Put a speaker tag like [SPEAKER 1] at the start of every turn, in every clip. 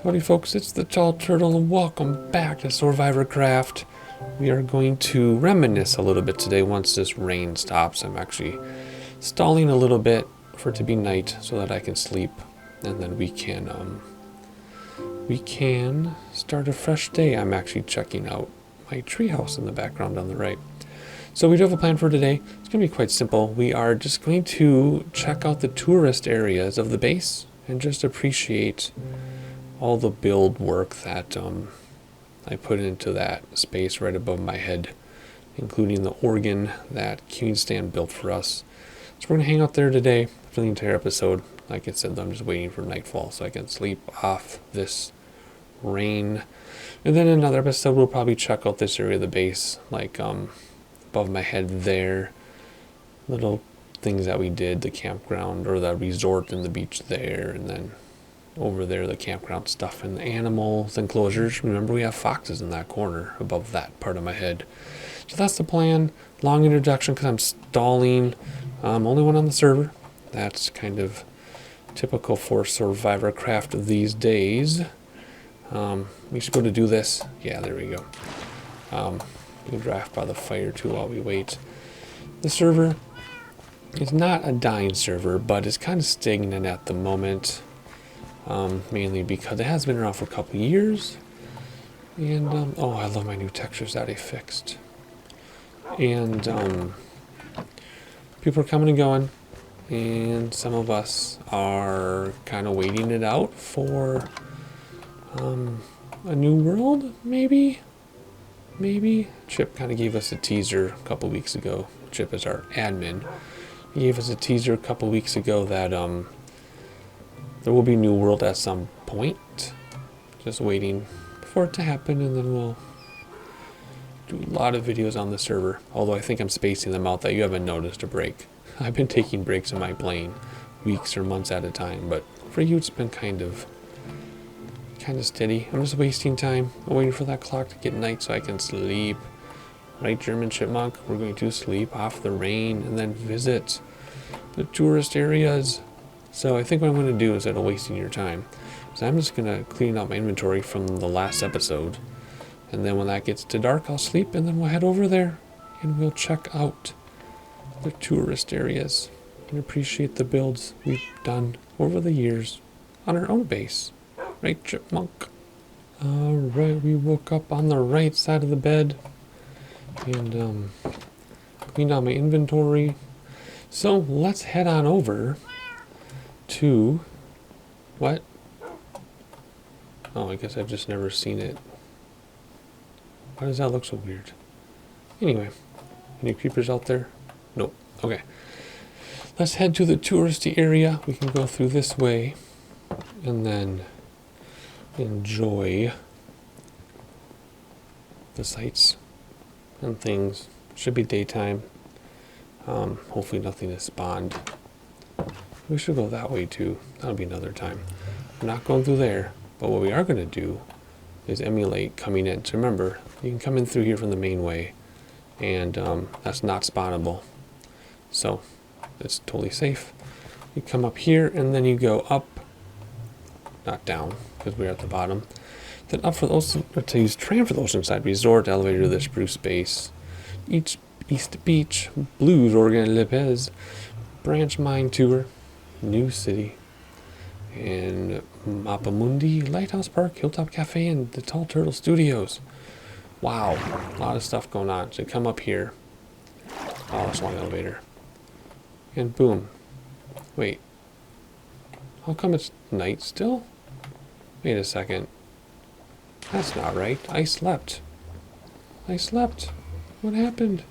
[SPEAKER 1] Howdy folks, it's the Tall Turtle and welcome back to SoarvivorCraft. We are going to reminisce a little bit today once this rain stops. I'm actually stalling a little bit for it to be night so that I can sleep, and then we can start a fresh day. I'm actually checking out my treehouse in the background on the right. So we do have a plan for today. It's going to be quite simple. We are just going to check out the tourist areas of the base and just appreciate all the build work that I put into that space right above my head, including the organ that Stan built for us. So we're going to hang out there today for the entire episode. Like I said, I'm just waiting for nightfall so I can sleep off this rain. And then in another episode, we'll probably check out this area of the base, like above my head there. Little things that we did, the campground or the resort and the beach there, and then over there the campground stuff and the animals enclosures. Remember, we have foxes in that corner above that part of my head. So that's the plan. Long introduction because I'm stalling. Only one on the server. That's kind of typical for SoarvivorCraft these days. We should go to do this. Yeah, there we go. We can draft by the fire too while we wait. The server is not a dying server, but it's kind of stagnant at the moment. Mainly because it has been around for a couple of years. And, oh, I love my new textures that I fixed. And, people are coming and going. And some of us are kind of waiting it out for, a new world, maybe? Maybe? Chip kind of gave us a teaser a couple weeks ago. Chip is our admin. He gave us a teaser a couple weeks ago that, there will be New World at some point. Just waiting for it to happen, and then we'll do a lot of videos on the server. Although I think I'm spacing them out that you haven't noticed a break. I've been taking breaks in my playing, weeks or months at a time, but for you it's been kind of steady. I'm just wasting time. I'm waiting for that clock to get night so I can sleep. Right, German Chipmunk? We're going to sleep off the rain and then visit the tourist areas. So I think what I'm going to do instead of wasting your time is I'm just going to clean out my inventory from the last episode. And then when that gets to dark, I'll sleep, and then we'll head over there and we'll check out the tourist areas and appreciate the builds we've done over the years on our own base. Right, Chipmunk? Alright, we woke up on the right side of the bed and cleaned out my inventory. So let's head on over to what? Oh, I guess I've just never seen it. Why does that look so weird? Anyway, any creepers out there? Nope. Okay. Let's head to the touristy area. We can go through this way and then enjoy the sights and things. Should be daytime. Hopefully nothing is spawned. We should go that way too. That'll be another time. We're not going through there, but what we are going to do is emulate coming in. So remember, you can come in through here from the main way, and that's not spawnable. So it's totally safe. You come up here, and then you go up, not down, because we're at the bottom. Then up for the ocean, to use tram for the Oceanside Resort, elevator to the Spruce Base, East Beach, Blues, Oregon, Lopez, Branch Mine Tour, New City, and Mapamundi, Lighthouse Park, Hilltop Cafe, and the Tall Turtle Studios. Wow, a lot of stuff going on. So come up here. Oh, that's a long elevator. And boom. Wait. How come it's night still? Wait a second. That's not right. I slept. What happened?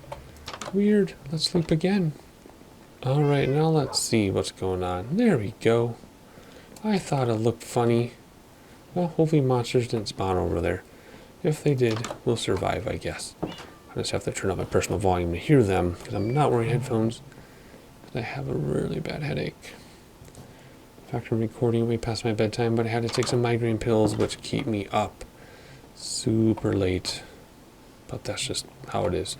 [SPEAKER 1] Weird. Let's sleep again. Alright, now let's see what's going on. There we go. I thought it looked funny. Well, hopefully monsters didn't spawn over there. If they did, we'll survive, I guess. I just have to turn up my personal volume to hear them, because I'm not wearing headphones. I have a really bad headache. In fact, I'm recording way past my bedtime, but I had to take some migraine pills, which keep me up super late. But that's just how it is.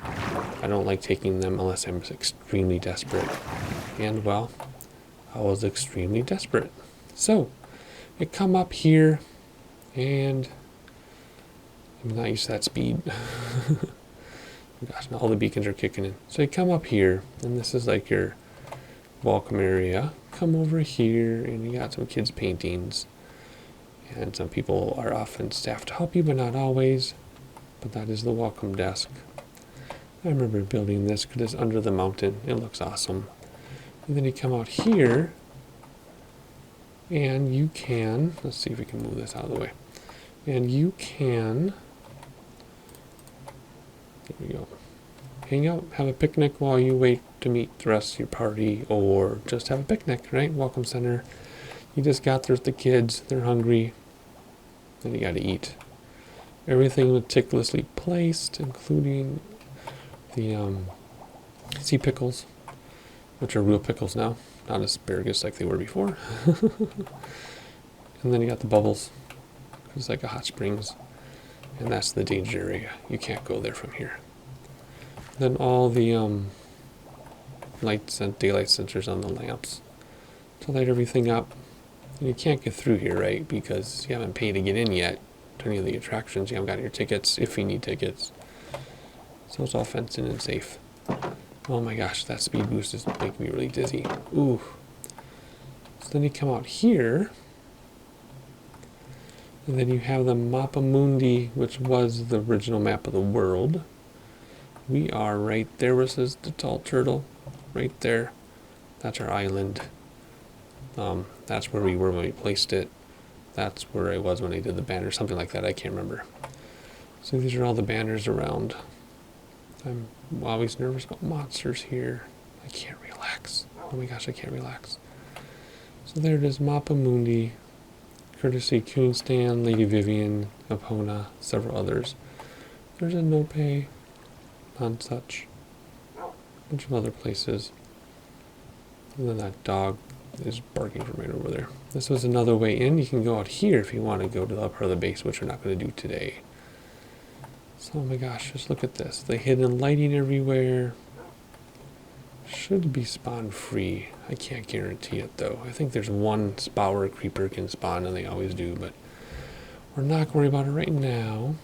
[SPEAKER 1] I don't like taking them unless I'm extremely desperate. And, well, I was extremely desperate. So, you come up here, And I'm not used to that speed. Gosh, now all the beacons are kicking in. So you come up here, and this is like your welcome area. Come over here, and you got some kids' paintings. And some people are often staffed to help you, but not always. But that is the welcome desk. I remember building this because it's under the mountain. It looks awesome. And then you come out here, and you can, let's see if we can move this out of the way. And you can, there we go, hang out, have a picnic while you wait to meet the rest of your party, or just have a picnic, right? Welcome center. You just got there with the kids, they're hungry, then you gotta eat. Everything meticulously placed, including the sea pickles, which are real pickles now, not asparagus like they were before. And then you got the bubbles, it's like a hot springs, and that's the danger area. You can't go there from here. Then all the lights and daylight sensors on the lamps to light everything up. And you can't get through here, right? Because you haven't paid to get in yet to any of the attractions. You haven't got your tickets if you need tickets. So it's all fenced in and safe. Oh my gosh, that speed boost is making me really dizzy. Ooh. So then you come out here, and then you have the Mappa Mundi, which was the original map of the world. We are right there where it says the tall turtle. Right there. That's our island. That's where we were when we placed it. That's where I was when I did the banner, something like that, I can't remember. So these are all the banners around. I'm always nervous about monsters here. I can't relax. Oh my gosh, I can't relax. So there it is, Mappa Mundi, courtesy Coonstan, Lady Vivian, Epona, several others. There's a Nope, Nonsuch, a bunch of other places. And then that dog is barking from right over there. This was another way in. You can go out here if you want to go to the upper of the base, which we're not going to do today. So, oh my gosh, just look at this. The hidden lighting everywhere. Should be spawn free. I can't guarantee it though. I think there's one Spower creeper can spawn, and they always do, but we're not going to worry about it right now.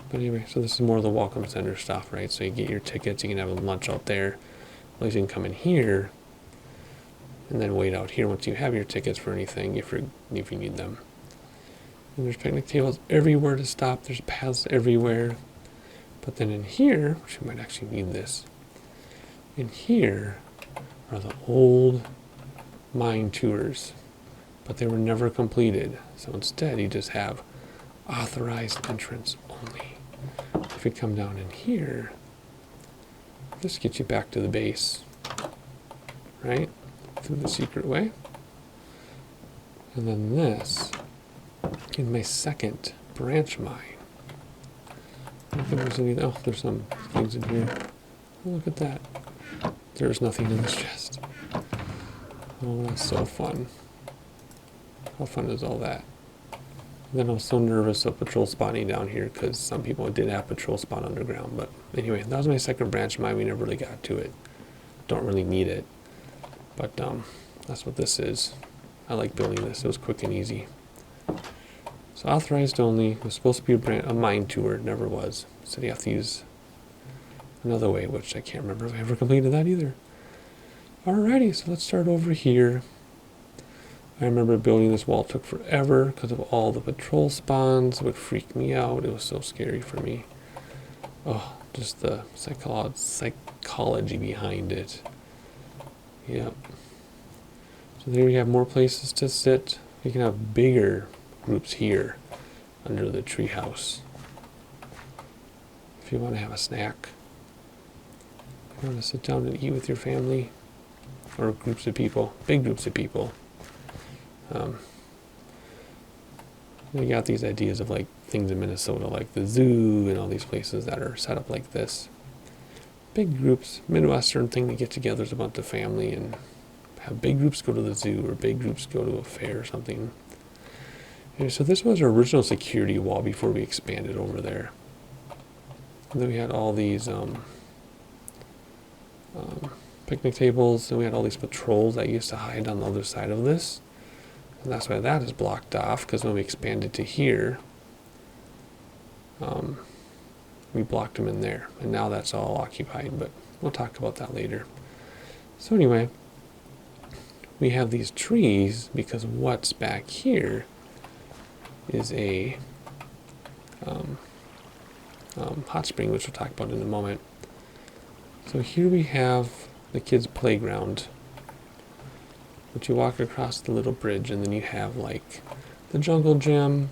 [SPEAKER 1] But anyway, so this is more of the welcome center stuff, right? So you get your tickets, you can have a lunch out there. At least you can come in here and then wait out here once you have your tickets for anything if you need them. And there's picnic tables everywhere to stop. There's paths everywhere. But then in here, which we might actually need this, in here are the old mine tours, but they were never completed. So instead, you just have authorized entrance only. If we come down in here, this gets you back to the base, right? Through the secret way. And then this is my second branch mine. I don't think there's any, oh, there's some things in here. Oh, look at that. There's nothing in this chest. Oh, that's so fun. How fun is all that? And then I was so nervous of patrol spawning down here because some people did have patrol spawn underground. But anyway, that was my second branch mine. We never really got to it. Don't really need it. But that's what this is. I like building this. It was quick and easy. So authorized only. It was supposed to be a mine tour. It never was. So you have to use another way, which I can't remember if I ever completed that either. Alrighty, so let's start over here. I remember building this wall took forever because of all the patrol spawns. It would freak me out. It was so scary for me. Oh, just the psychology behind it. Yep. So there you have more places to sit. You can have bigger groups here under the treehouse. If you want to have a snack. If you want to sit down and eat with your family. Or groups of people. Big groups of people. You got these ideas of like things in Minnesota, like the zoo and all these places that are set up like this. Big groups, Midwestern thing to get together as a bunch of family and have big groups go to the zoo or big groups go to a fair or something. And so this was our original security wall before we expanded over there. And then we had all these picnic tables, and we had all these patrols that used to hide on the other side of this. And that's why that is blocked off, because when we expanded to here, we blocked them in there. And now that's all occupied, but we'll talk about that later. So anyway, we have these trees because what's back here is a hot spring, which we'll talk about in a moment. So here we have the kids' playground, which you walk across the little bridge, and then you have like the jungle gym,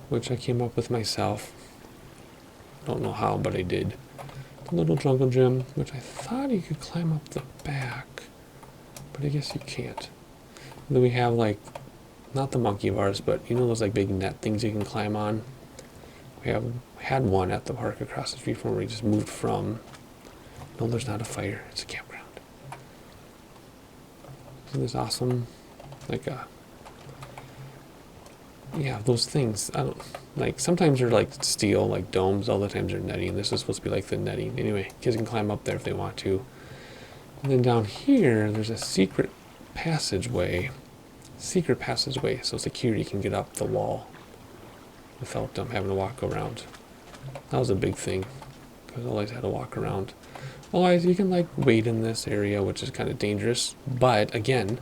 [SPEAKER 1] which I came up with myself. Don't know how, but I did. The little jungle gym, which I thought you could climb up the back, but I guess you can't. And then we have like, not the monkey bars, but you know those like big net things you can climb on? We had one at the park across the street from where we just moved from. No, there's not a fire, it's a campground. Isn't this awesome? Like yeah, those things, I don't, like sometimes they're like steel, like domes, all the times they're netting. This is supposed to be like the netting. Anyway, kids can climb up there if they want to. And then down here, there's a secret passageway, so security can get up the wall without them having to walk around. That was a big thing, because I always had to walk around. Otherwise, you can like wait in this area, which is kind of dangerous. But again,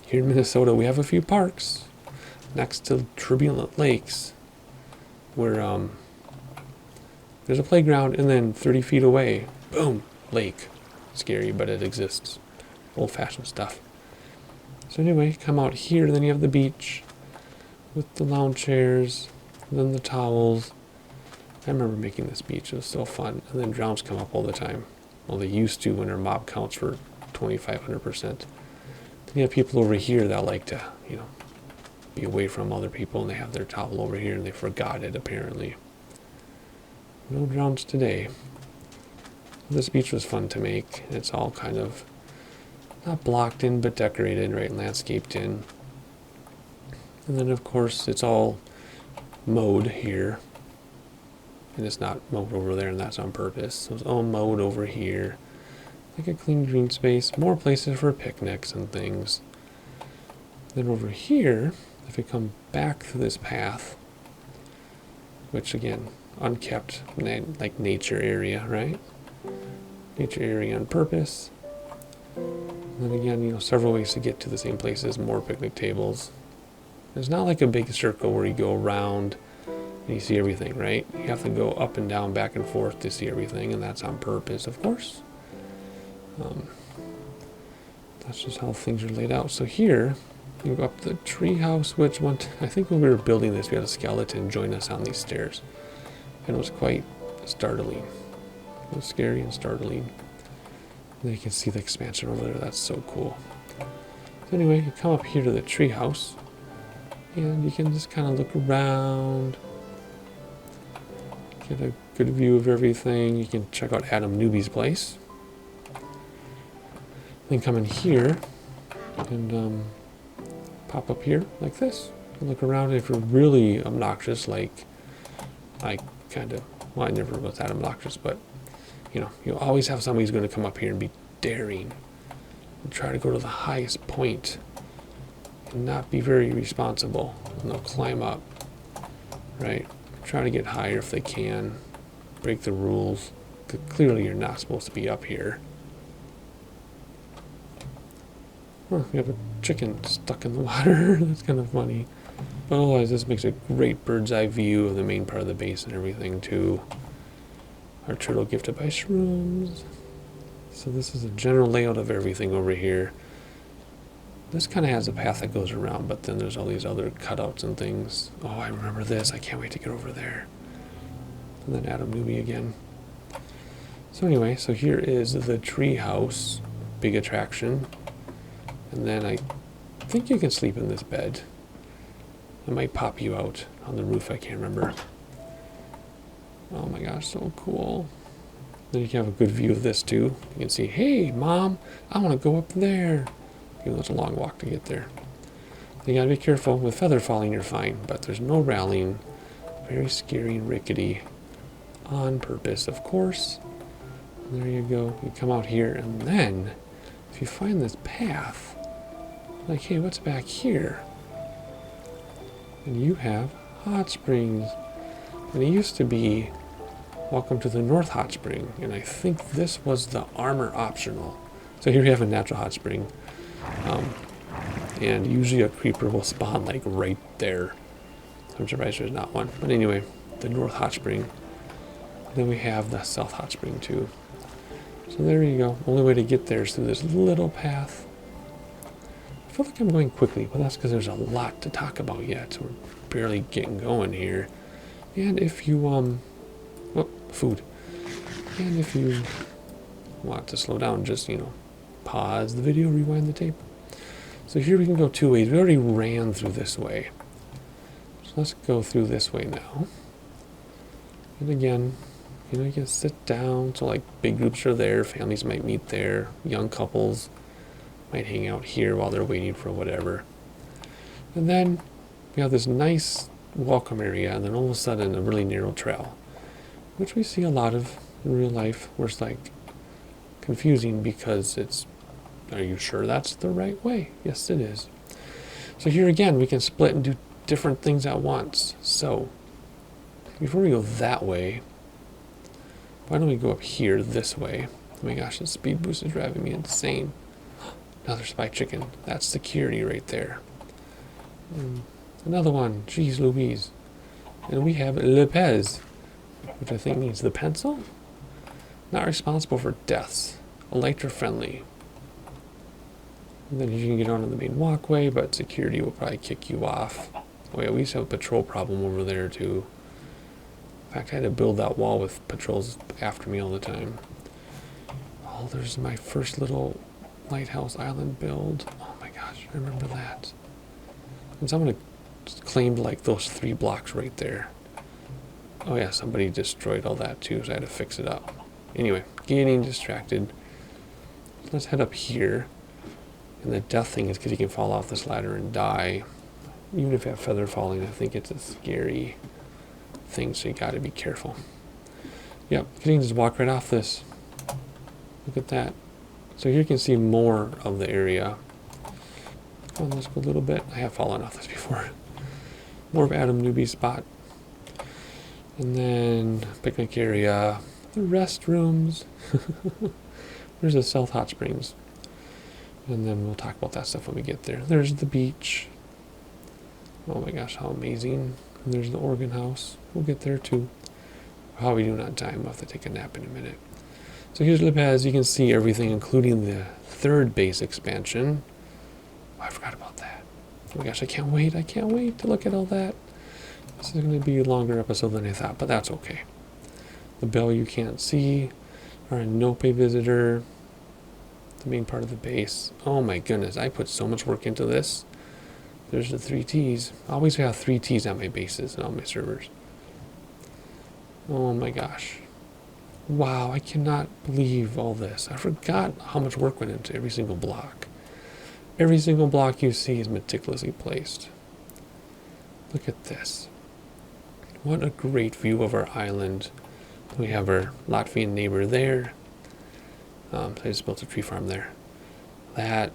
[SPEAKER 1] here in Minnesota, we have a few parks next to turbulent lakes where there's a playground, and then 30 feet away, boom, lake. Scary, but it exists. Old-fashioned stuff. So anyway, come out here, then you have the beach with the lounge chairs, and then the towels. I remember making this beach. It was so fun. And then drowns come up all the time. Well, they used to when our mob counts were 2,500%. Then you have people over here that like to, you know, be away from other people, and they have their towel over here, and they forgot it, apparently. No drowns today. This beach was fun to make. It's all kind of not blocked in, but decorated, right, landscaped in. And then, of course, it's all mowed here. And it's not mowed over there, and that's on purpose. So it's all mowed over here. Like a clean green space. More places for picnics and things. Then over here, if we come back to this path, which again, unkept, like nature area, right? Nature area on purpose. And then again, you know, several ways to get to the same places, more picnic tables. There's not like a big circle where you go around and you see everything, right? You have to go up and down, back and forth to see everything, and that's on purpose, of course. That's just how things are laid out. So here, you go up the treehouse, which I think when we were building this, we had a skeleton join us on these stairs. And it was quite startling. It was scary and startling. And you can see the expansion over there. That's so cool. So anyway, you come up here to the treehouse, and you can just kind of look around, get a good view of everything. You can check out Adam Newby's place. Then come in here and pop up here like this. And look around. If you're really obnoxious, like I kind of, well, I never was that obnoxious, but you know, you always have somebody who's going to come up here and be daring and try to go to the highest point and not be very responsible. And they'll climb up, right? Try to get higher if they can, break the rules. Clearly you're not supposed to be up here. Oh, we have a chicken stuck in the water. That's kind of funny. But otherwise, this makes a great bird's eye view of the main part of the base and everything too. Our turtle gifted by Restrooms. So this is a general layout of everything over here. This kind of has a path that goes around, but then there's all these other cutouts and things. Oh, I remember this. I can't wait to get over there. And then Adam Newby again. So anyway, so here is the tree house. Big attraction. And then I think you can sleep in this bed. It might pop you out on the roof. I can't remember. Oh my gosh, so cool. Then you can have a good view of this too. You can see, hey, Mom, I want to go up there. Even though it's a long walk to get there. You gotta be careful. With feather falling, you're fine, but there's no rallying. Very scary and rickety. On purpose, of course. And there you go. You come out here, and then if you find this path, like, hey, what's back here? And you have hot springs. And it used to be, welcome to the North Hot Spring. And I think this was the armor optional. So here you have a natural hot spring. And usually a creeper will spawn like right there. I'm surprised there's not one. But anyway, the North Hot Spring. Then we have the South Hot Spring too. So there you go. Only way to get there is through this little path. I feel like I'm going quickly, but that's because there's a lot to talk about yet. We're barely getting going here. And if you, food. And if you want to slow down, just, pause the video, rewind the tape. So here we can go two ways. We already ran through this way. So let's go through this way now. And again, you can sit down. So like big groups are there. Families might meet there. Young couples might hang out here while they're waiting for whatever. And then we have this nice welcome area, and then all of a sudden a really narrow trail, which we see a lot of in real life, where it's like confusing because it's, are you sure that's the right way? Yes, it is. So here again, we can split and do different things at once. So before we go that way, why don't we go up here this way? Oh my gosh, the speed boost is driving me insane. Another spike chicken. That's security right there. Another one. Jeez Louise. And we have Le Pez, which I think means the pencil. Not responsible for deaths. Elytra friendly. And then you can get onto the main walkway, but security will probably kick you off. Oh yeah, we used to have a patrol problem over there too. In fact, I had to build that wall with patrols after me all the time. Oh, there's my first little Lighthouse Island build. Oh my gosh, I remember that. And someone claimed like those 3 blocks right there. Oh yeah, somebody destroyed all that too, so I had to fix it up. Anyway, getting distracted. Let's head up here. And the death thing is because you can fall off this ladder and die. Even if you have feather falling, I think it's a scary thing, so you gotta be careful. Yep, you can just walk right off this. Look at that. So here you can see more of the area. Come on, let's go a little bit. I have fallen off this before. More of Adam Newby's spot. And then picnic area. The restrooms. There's the South Hot Springs. And then we'll talk about that stuff when we get there. There's the beach. Oh my gosh, how amazing. And there's the organ house. We'll get there too. How are we doing on time? We'll have to take a nap in a minute. So here's Le Pez. You can see everything, including the 3rd base expansion. Oh, I forgot about that. Oh my gosh, I can't wait. I can't wait to look at all that. This is going to be a longer episode than I thought, but that's okay. The bell you can't see. Our Nope visitor. The main part of the base. Oh my goodness, I put so much work into this. There's the 3 Ts. I always have 3 Ts on my bases and on my servers. Oh my gosh. Wow, I cannot believe all this. I forgot how much work went into every single block. Every single block you see is meticulously placed. Look at this. What a great view of our island. We have our Latvian neighbor there. I just built a tree farm there. That,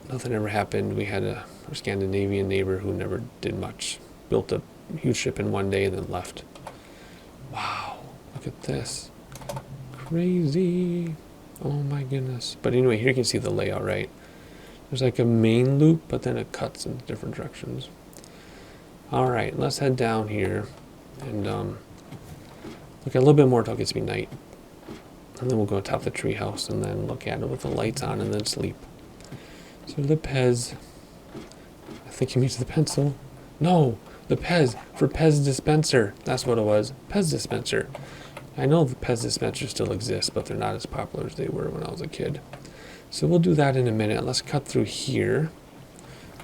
[SPEAKER 1] nothing ever happened. We had a Scandinavian neighbor who never did much. Built a huge ship in one day and then left. Wow, look at this. Crazy. Oh my goodness. But anyway, here you can see the layout, right? There's like a main loop, but then it cuts in different directions. All right, let's head down here and look at a little bit more until it gets to be night. And then we'll go atop the treehouse and then look at it with the lights on and then sleep. So Le Pez, I think he means the pencil. No, the Pez, for Pez dispenser. That's what it was, Pez dispenser. I know the Pez dispensers still exist, but they're not as popular as they were when I was a kid. So we'll do that in a minute. Let's cut through here.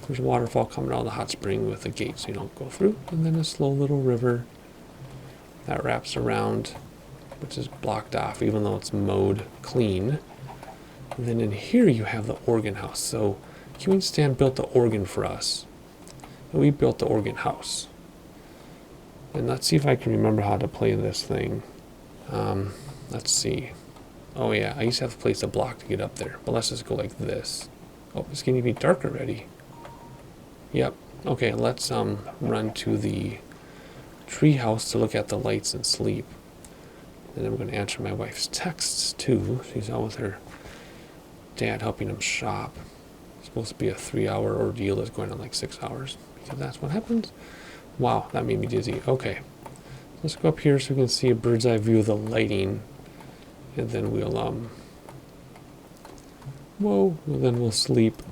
[SPEAKER 1] There's a waterfall coming out of the hot spring with a gate so you don't go through. And then a slow little river that wraps around, which is blocked off even though it's mowed clean. And then in here you have the organ house. So Kingstan built the organ for us. And we built the organ house. And let's see if I can remember how to play this thing. Let's see. Oh yeah, I used to have to place a block to get up there. But let's just go like this. Oh, it's getting to be dark already. Yep, Okay, let's run to the treehouse to look at the lights and sleep. And I'm going to answer my wife's texts too. She's out with her dad helping him shop. It's supposed to be a 3-hour ordeal that's going on like 6 hours, because that's what happens. Wow, that made me dizzy. Okay, let's go up here so we can see a bird's eye view of the lighting, and then we'll then we'll sleep.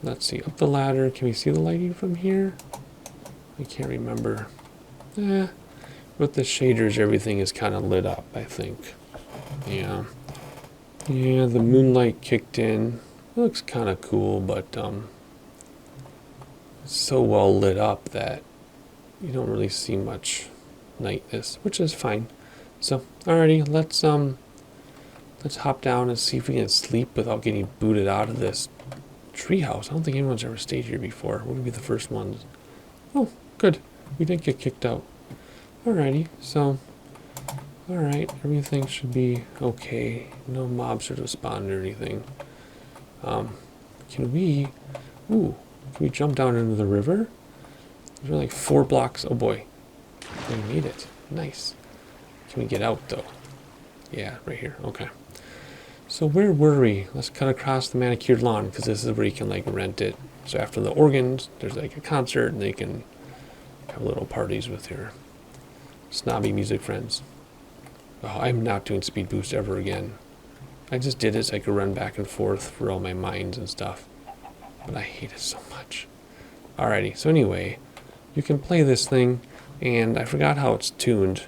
[SPEAKER 1] Let's see, up the ladder. Can we see the lighting from here? I can't remember. With the shaders, everything is kind of lit up, I think. Yeah. Yeah, the moonlight kicked in. It looks kind of cool, but it's so well lit up that you don't really see much nightness, which is fine. So, alrighty, let's hop down and see if we can sleep without getting booted out of this treehouse. I don't think anyone's ever stayed here before. We're gonna be the first ones. Oh, good. We didn't get kicked out. Alrighty, so alright, everything should be okay. No mobs should have spawned or anything. Can we jump down into the river? There's like 4 blocks. Oh boy. We made it. Nice. Can we get out though? Yeah, right here. Okay. So where were we? Let's cut across the manicured lawn, because this is where you can like rent it. So after the organs, there's like a concert and they can have little parties with your snobby music friends. Oh, I'm not doing speed boost ever again. I just did it so I could run back and forth for all my mines and stuff. But I hate it so much. Alrighty, so anyway, you can play this thing, and I forgot how it's tuned.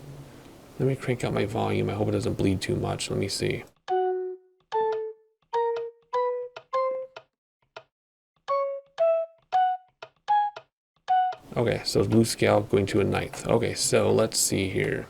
[SPEAKER 1] Let me crank up my volume. I hope it doesn't bleed too much. Let me see. Okay, so blue scale going to a 9th. Okay, so let's see here.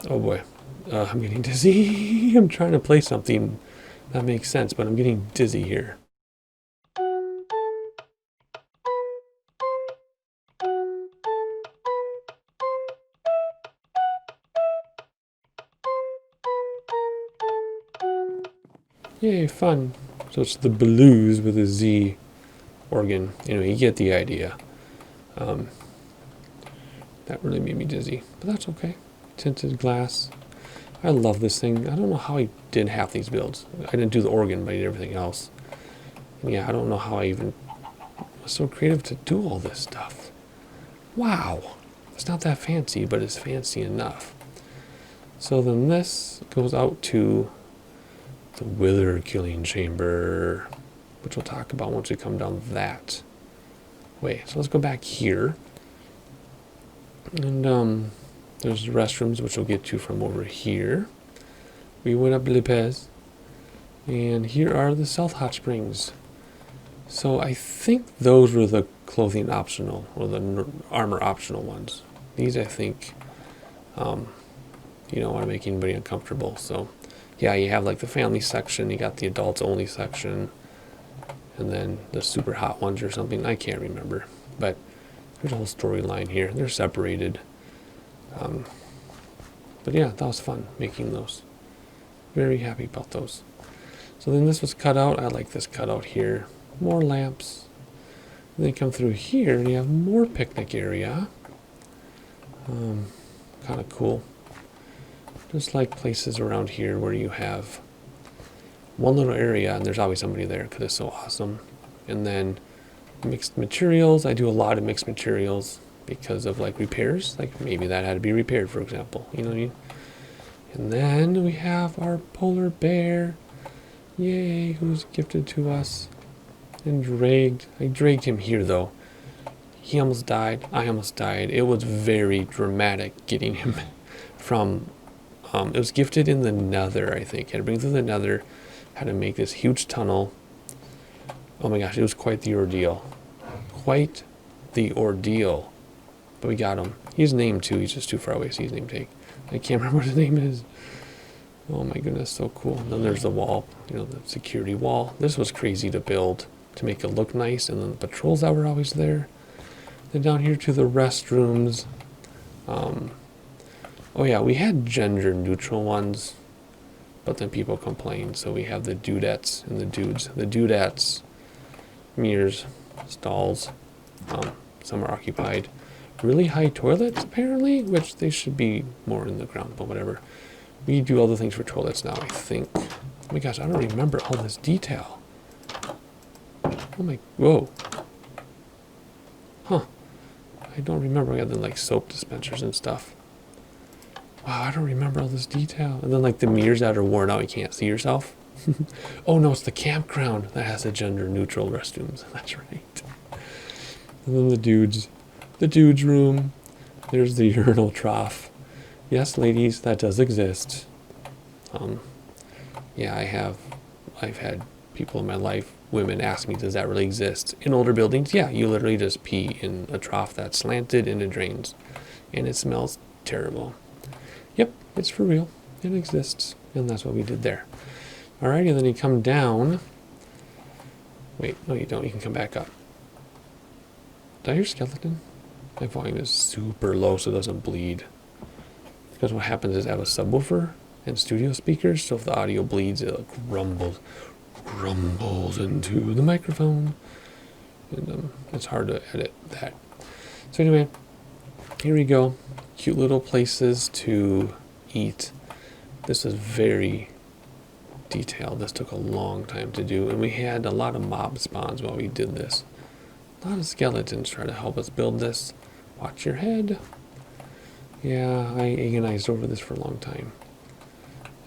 [SPEAKER 1] Oh boy, I'm getting dizzy. I'm trying to play something that makes sense, but I'm getting dizzy here. Yay, fun. So it's the blues with a Z organ. Anyway, you get the idea. That really made me dizzy, but that's okay. Tinted glass. I love this thing. I don't know how I did half these builds. I didn't do the organ, but I did everything else. And yeah, I don't know how I even was so creative to do all this stuff. Wow. It's not that fancy, but it's fancy enough. So then this goes out to the wither killing chamber, which we'll talk about once we come down that way. So let's go back here. And there's the restrooms, which we'll get to from over here. We went up Lopez, and here are the South Hot Springs. So I think those were the clothing optional, or the armor optional ones. These, I think, you don't want to make anybody uncomfortable. So yeah, you have like the family section, you got the adults only section, and then the super hot ones or something. I can't remember, but there's a whole storyline here. They're separated. But yeah, that was fun making those. Very happy about those. So then this was cut out. I like this cutout here. More lamps. And then you come through here and you have more picnic area. Kind of cool. Just like places around here where you have one little area and there's always somebody there because it's so awesome. And then mixed materials. I do a lot of mixed materials because of like repairs. Like maybe that had to be repaired, for example. You know what I mean? And then we have our polar bear. Yay, who's gifted to us and dragged. I dragged him here though. He almost died. I almost died. It was very dramatic getting him from it was gifted in the nether, I think. Had to bring through the nether, had to make this huge tunnel. Oh my gosh, it was quite the ordeal. Quite the ordeal. But we got him. He's named too. He's just too far away, so he's name take. I can't remember what his name is. Oh my goodness, so cool. And then there's the wall, you know, the security wall. This was crazy to build. to make it look nice, and then the patrols that were always there. Then down here to the restrooms. Oh yeah, we had gender neutral ones, but then people complained, so we have the dudettes and the dudes. The dudettes, mirrors, stalls, some are occupied. Really high toilets, apparently, which they should be more in the ground, but whatever. We do other things for toilets now, I think. Oh my gosh, I don't remember all this detail. Oh my, whoa. Huh. I don't remember. We had the like soap dispensers and stuff. Wow, I don't remember all this detail. And then like the mirrors that are worn out, you can't see yourself. Oh no, it's the campground that has the gender neutral restrooms. That's right. And then the dudes room. There's the urinal trough. Yes, ladies, that does exist. Yeah, I've had people in my life, women, ask me, does that really exist? In older buildings, yeah, you literally just pee in a trough that's slanted and it drains. And it smells terrible. Yep, it's for real. It exists. And that's what we did there. Alrighty, then you come down. Wait, no you don't. You can come back up. Did I hear skeleton? My volume is super low so it doesn't bleed. Because what happens is I have a subwoofer and studio speakers, so if the audio bleeds, it like rumbles into the microphone. And it's hard to edit that. So anyway, here we go. Cute little places to eat. This is very detailed. This took a long time to do, and we had a lot of mob spawns while we did this. A lot of skeletons try to help us build this. Watch your head. Yeah, I agonized over this for a long time.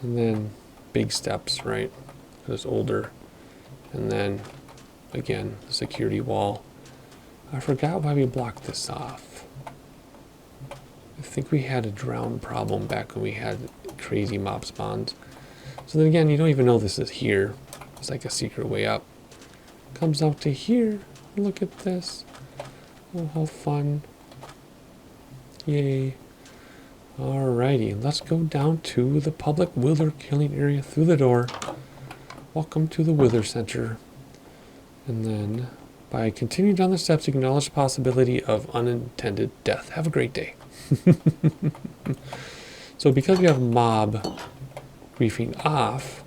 [SPEAKER 1] And then big steps, right? Because it's older. And then, again, the security wall. I forgot why we blocked this off. I think we had a drown problem back when we had crazy mob spawns. So then again, you don't even know this is here. It's like a secret way up. Comes out to here. Look at this. Oh, how fun. Yay. Alrighty, let's go down to the public wither killing area through the door. Welcome to the Wither Center. And then, by continuing down the steps, acknowledge the possibility of unintended death. Have a great day. So because we have mob briefing off,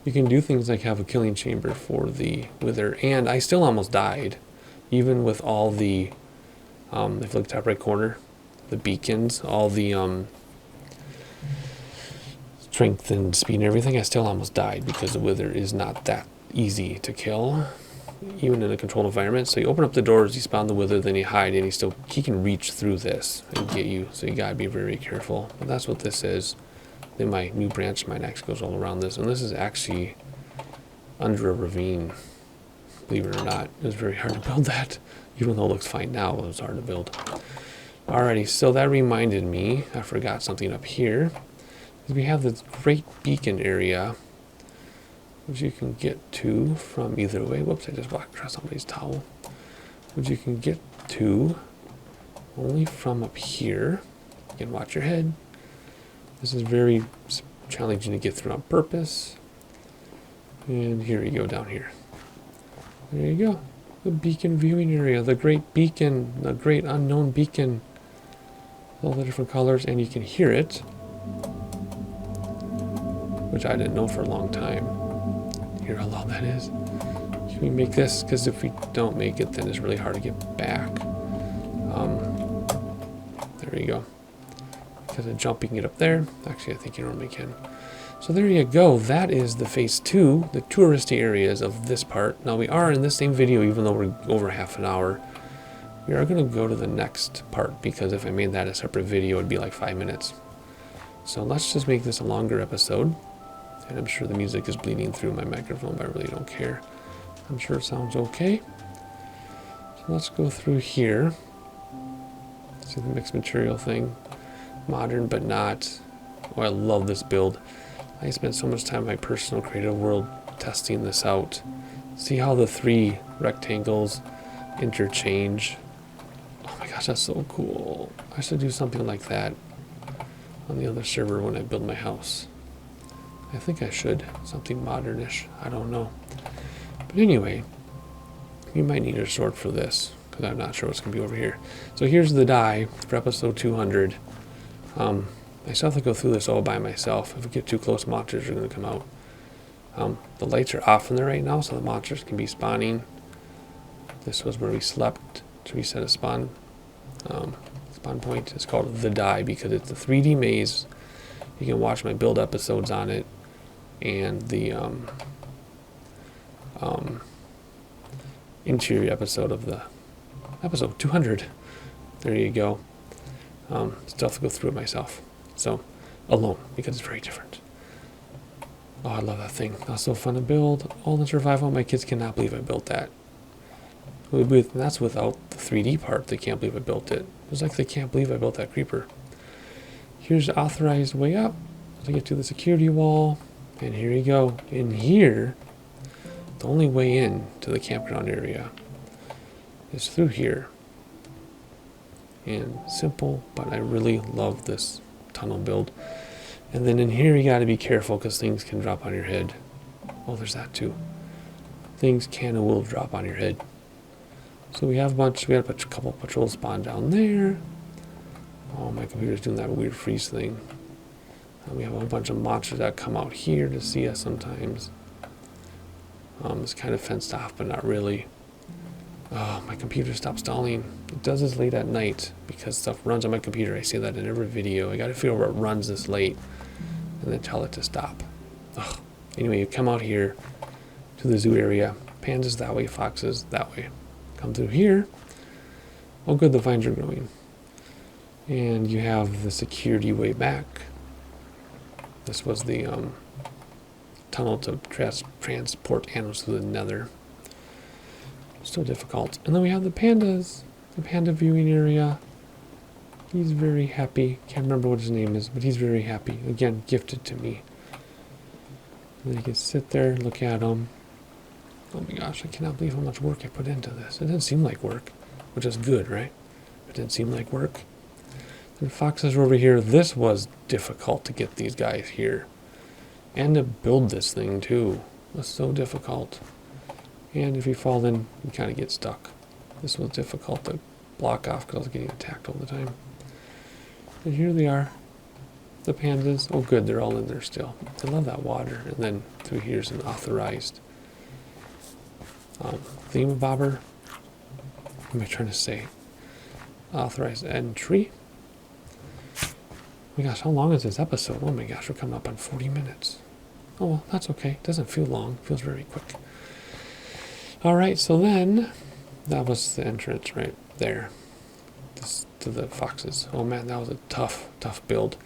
[SPEAKER 1] you can do things like have a killing chamber for the wither. And I still almost died, even with all the, if you look at the top right corner, the beacons, all the strength and speed and everything, I still almost died because the wither is not that easy to kill, even in a controlled environment. So you open up the doors, you spawn the wither, then you hide, and he can reach through this and get you. So you gotta be very careful. But that's what this is. Then my new branch mine actually goes all around this, and this is actually under a ravine. Believe it or not, it was very hard to build that. Even though it looks fine now, it was hard to build. Alrighty, so that reminded me, I forgot something up here. We have this great beacon area, which you can get to from either way. Whoops, I just walked across somebody's towel. Which you can get to only from up here. Again, watch your head. This is very challenging to get through on purpose. And here you go, down here. There you go. The beacon viewing area, the great beacon, the great unknown beacon. All the different colors, and you can hear it, which I didn't know for a long time. Hear how loud that is. Can we make this? Because if we don't make it, then it's really hard to get back. There you go. Because of jumping it up there. Actually, I think you normally can. So there you go. That is the phase 2, the touristy areas of this part. Now we are in this same video, even though we're over half an hour. We are going to go to the next part, because if I made that a separate video, it'd be like 5 minutes. So let's just make this a longer episode. And I'm sure the music is bleeding through my microphone, but I really don't care. I'm sure it sounds okay. So let's go through here. See the mixed material thing. Modern, but not. Oh, I love this build. I spent so much time in my personal creative world testing this out. See how the 3 rectangles interchange. Oh my gosh, that's so cool. I should do something like that on the other server when I build my house. I think I should. Something modernish. I don't know. But anyway, you might need a sword for this, because I'm not sure what's going to be over here. So here's the die for episode 200. I still have to go through this all by myself. If we get too close, monsters are going to come out. The lights are off in there right now, so the monsters can be spawning. This was where we slept to reset a spawn point. It's called The Die because it's a 3D maze. You can watch my build episodes on it, and the interior episode of the episode 200. There you go. Still have to go through it myself. So, alone, because it's very different. Oh, I love that thing. That's so fun to build. All in survival. My kids cannot believe I built that. That's without the 3D part. They can't believe I built it. It's like they can't believe I built that creeper. Here's the authorized way up to get to the security wall. And here you go. In here, the only way in to the campground area is through here. And simple, but I really love this tunnel build. And then in here you got to be careful because things can drop on your head. Oh, there's that too. Things can and will drop on your head. So we had a couple patrols spawn down there. Oh, my computer's doing that weird freeze thing. And we have a bunch of monsters that come out here to see us sometimes. It's kind of fenced off, but not really. Oh, my computer stopped stalling. It does this late at night because stuff runs on my computer. I say that in every video. I gotta figure out what runs this late and then tell it to stop. Ugh. Anyway, you come out here to the zoo area. Pandas that way, foxes that way. Come through here. Oh good, the vines are growing. And you have the security way back. This was the tunnel to transport animals to the nether. Still difficult. And then we have the pandas. The panda viewing area. He's very happy. Can't remember what his name is, but he's very happy. Again, gifted to me. And then you can sit there, look at him. Oh my gosh, I cannot believe how much work I put into this. It didn't seem like work, which is good, right? It didn't seem like work. And foxes are over here. This was difficult to get these guys here. And to build this thing, too. It was so difficult. And if you fall in, you kind of get stuck. This was difficult to block off because I was getting attacked all the time. And here they are. The pandas. Oh good, they're all in there still. I love that water. And then through here's an authorized thingamabobber. What am I trying to say? Authorized entry. Oh my gosh, how long is this episode? Oh my gosh, we're coming up on 40 minutes. Oh well, that's okay. It doesn't feel long. It feels very quick. Alright, so then that was the entrance right there. To the foxes. Oh man, that was a tough build.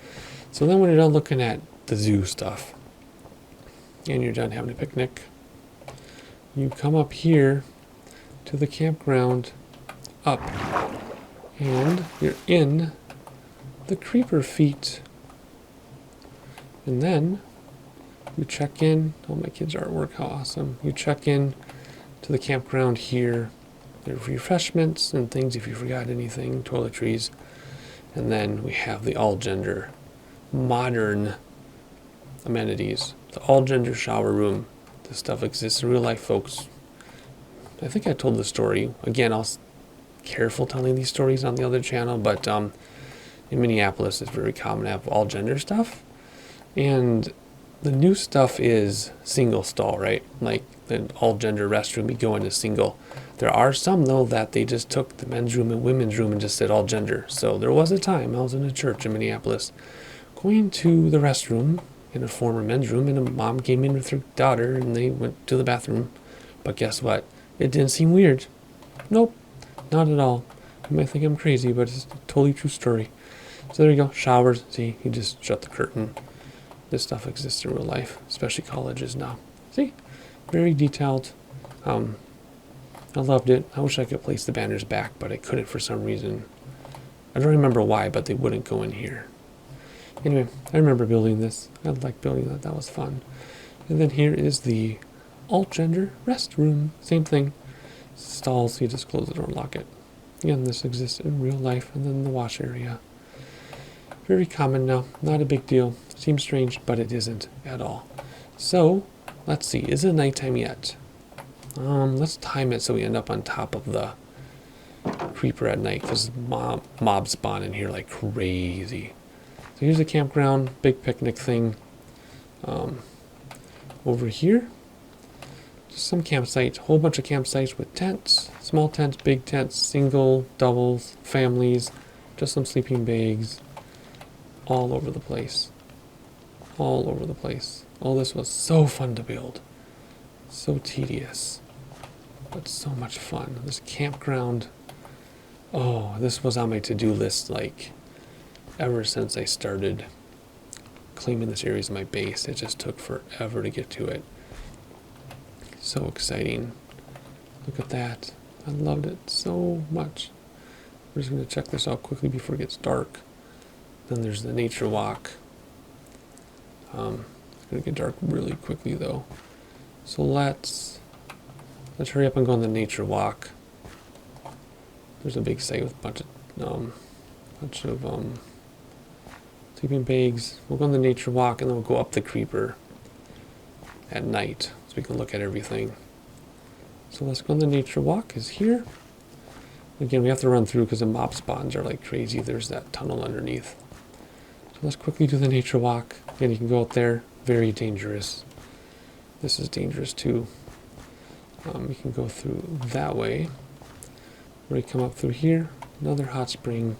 [SPEAKER 1] So then when you're done looking at the zoo stuff and you're done having a picnic, you come up here to the campground up and you're in the creeper feet. And then you check in. Oh, my kids' artwork, how awesome. You check in to the campground here. There's refreshments and things if you forgot anything, toiletries. And then we have the all-gender modern amenities. The all-gender shower room. This stuff exists in real life, folks. I think I told the story. Again, I'll careful telling these stories on the other channel, but in Minneapolis it's very common to have all-gender stuff. And the new stuff is single stall, right? Like the all-gender restroom, you go into single. There are some, though, that they just took the men's room and women's room and just said all-gender. So there was a time I was in a church in Minneapolis going to the restroom in a former men's room, and a mom came in with her daughter, and they went to the bathroom. But guess what? It didn't seem weird. Nope, not at all. You might think I'm crazy, but it's a totally true story. So there you go, showers. See, you just shut the curtain. This stuff exists in real life, especially colleges now. See, very detailed. I loved it. I wish I could place the banners back, but I couldn't for some reason. I don't remember why, but they wouldn't go in here. Anyway, I remember building this. I like building that. That was fun. And then here is the all-gender restroom. Same thing. Stalls, you just close the door and lock it. Again, this exists in real life. And then the wash area. Very common now. Not a big deal. Seems strange, but it isn't at all. So, let's see. Is it nighttime yet? Let's time it so we end up on top of the creeper at night, because mobs spawn in here like crazy. So here's a campground, big picnic thing. Over here, just some campsites, whole bunch of campsites with tents, small tents, big tents, single, doubles, families, just some sleeping bags, all over the place. All over the place. All this was so fun to build. So tedious, but so much fun. This campground, oh, this was on my to-do list like ever since I started claiming this area as my base. It just took forever to get to it. So exciting. Look at that. I loved it so much. We're just going to check this out quickly before it gets dark. Then there's the nature walk. It's going to get dark really quickly though. So let's hurry up and go on the nature walk. There's a big site with a bunch of sleeping bags. We'll go on the nature walk and then we'll go up the creeper at night so we can look at everything. So let's go on the nature walk. Is here. Again, we have to run through because the mob spawns are like crazy. There's that tunnel underneath. So let's quickly do the nature walk. Again, you can go out there. Very dangerous. This is dangerous too. You can go through that way. We come up through here. Another hot spring.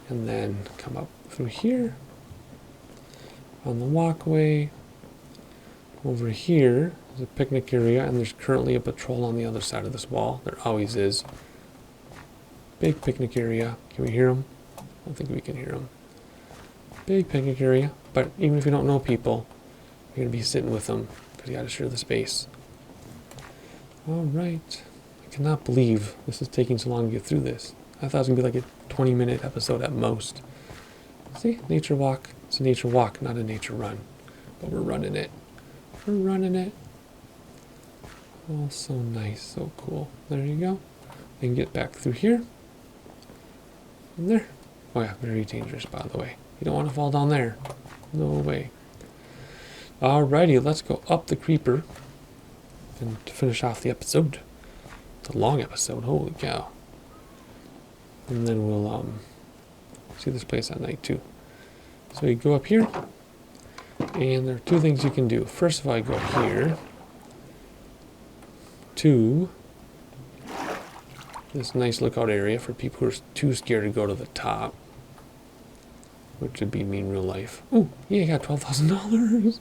[SPEAKER 1] And then come up through here. On the walkway. Over here is a picnic area, and there's currently a patrol on the other side of this wall. There always is. Big picnic area. Can we hear them? I don't think we can hear them. Big picnic area, but even if you don't know people, you're going to be sitting with them because you got to share the space. Alright. I cannot believe this is taking so long to get through this. I thought it was going to be like a 20-minute episode at most. See? Nature walk. It's a nature walk, not a nature run. But we're running it. We're running it. Oh, so nice. So cool. There you go. We can get back through here. And there. Oh yeah, very dangerous, by the way. You don't want to fall down there. No way. Alrighty, let's go up the creeper. And to finish off the episode. It's a long episode. Holy cow. And then we'll see this place at night too. So you go up here. And there are two things you can do. First of all, I go here to this nice lookout area for people who are too scared to go to the top, which would be me in real life. Oh, yeah, I got $12,000.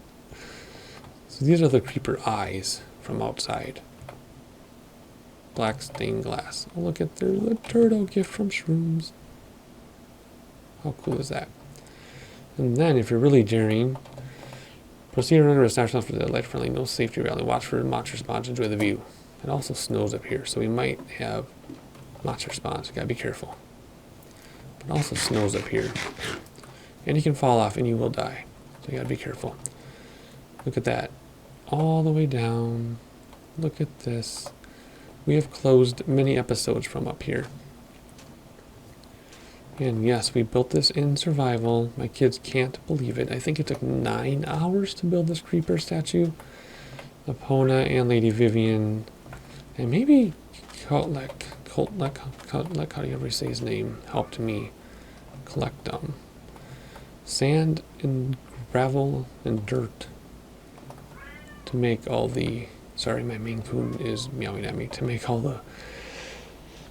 [SPEAKER 1] So these are the creeper eyes from outside. Black stained glass. Oh, look at there's a turtle gift from Restrooms. How cool is that? And then, if you're really daring, proceed around the establishment for the light friendly, no safety rally. Watch for monster spawns. Enjoy the view. It also snows up here, so we might have monster spawns. You gotta be careful. But it also snows up here. And you can fall off and you will die. So you gotta be careful. Look at that. All the way down. Look at this. We have closed many episodes from up here. And yes, we built this in survival. My kids can't believe it. I think it took 9 hours to build this creeper statue. Epona and Lady Vivian, and maybe Kotlek, how do you ever say his name, helped me collect sand and gravel and dirt to make all the, sorry, my Maine Coon is meowing at me, to make all the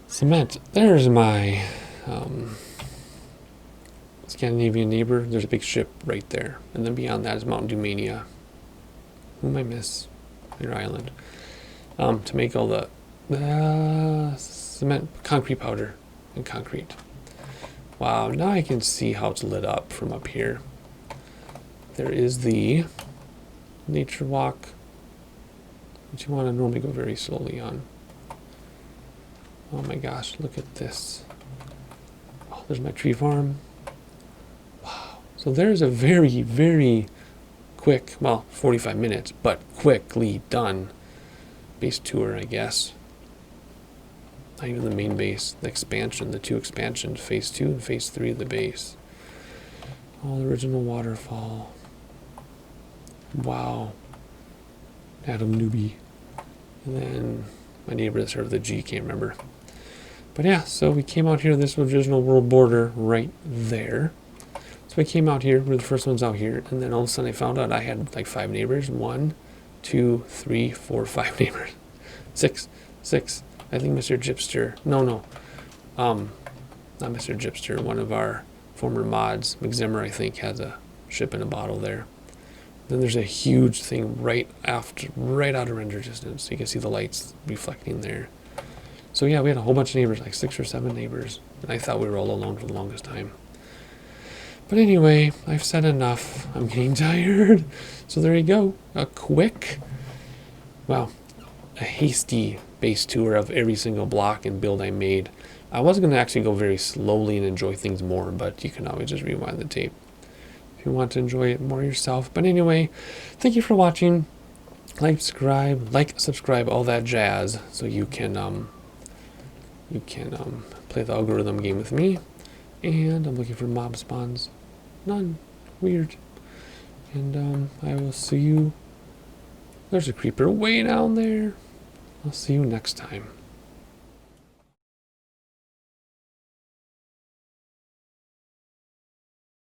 [SPEAKER 1] cement. There's my Scandinavian neighbor. There's a big ship right there. And then beyond that is Mount Dumania. Whom I miss? Their island. To make all the cement, concrete powder, and concrete. Wow, now I can see how it's lit up from up here. There is the nature walk, which you want to normally go very slowly on. Oh my gosh, look at this. Oh, there's my tree farm. Wow. So there's a very, very quick, well, 45 minutes, but quickly done base tour, I guess. Not even the main base, the expansion, the two expansions, phase 2 and phase 3 of the base. Oh, the original waterfall. Wow. Adam Newbie. And then my neighbor that started with a G, can't remember. But yeah, so we came out here. This was original world border right there. So we came out here. We're the first ones out here. And then all of a sudden I found out I had like 5 neighbors. 1, 2, 3, 4, 5 neighbors. 6. I think Mr. Gypster. No. Not Mr. Gypster. One of our former mods, McZimmer, I think, has a ship in a bottle there. Then there's a huge thing right out of render distance. So you can see the lights reflecting there. So yeah, we had a whole bunch of neighbors, like 6 or 7 neighbors. And I thought we were all alone for the longest time. But anyway, I've said enough. I'm getting tired. So there you go. A quick, well, a hasty base tour of every single block and build I made. I was going to actually go very slowly and enjoy things more, but you can always just rewind the tape if you want to enjoy it more yourself. But anyway, thank you for watching. Like, subscribe, all that jazz, so you can play the algorithm game with me. And I'm looking for mob spawns. None. Weird. And I will see you. There's a creeper way down there. I'll see you next time.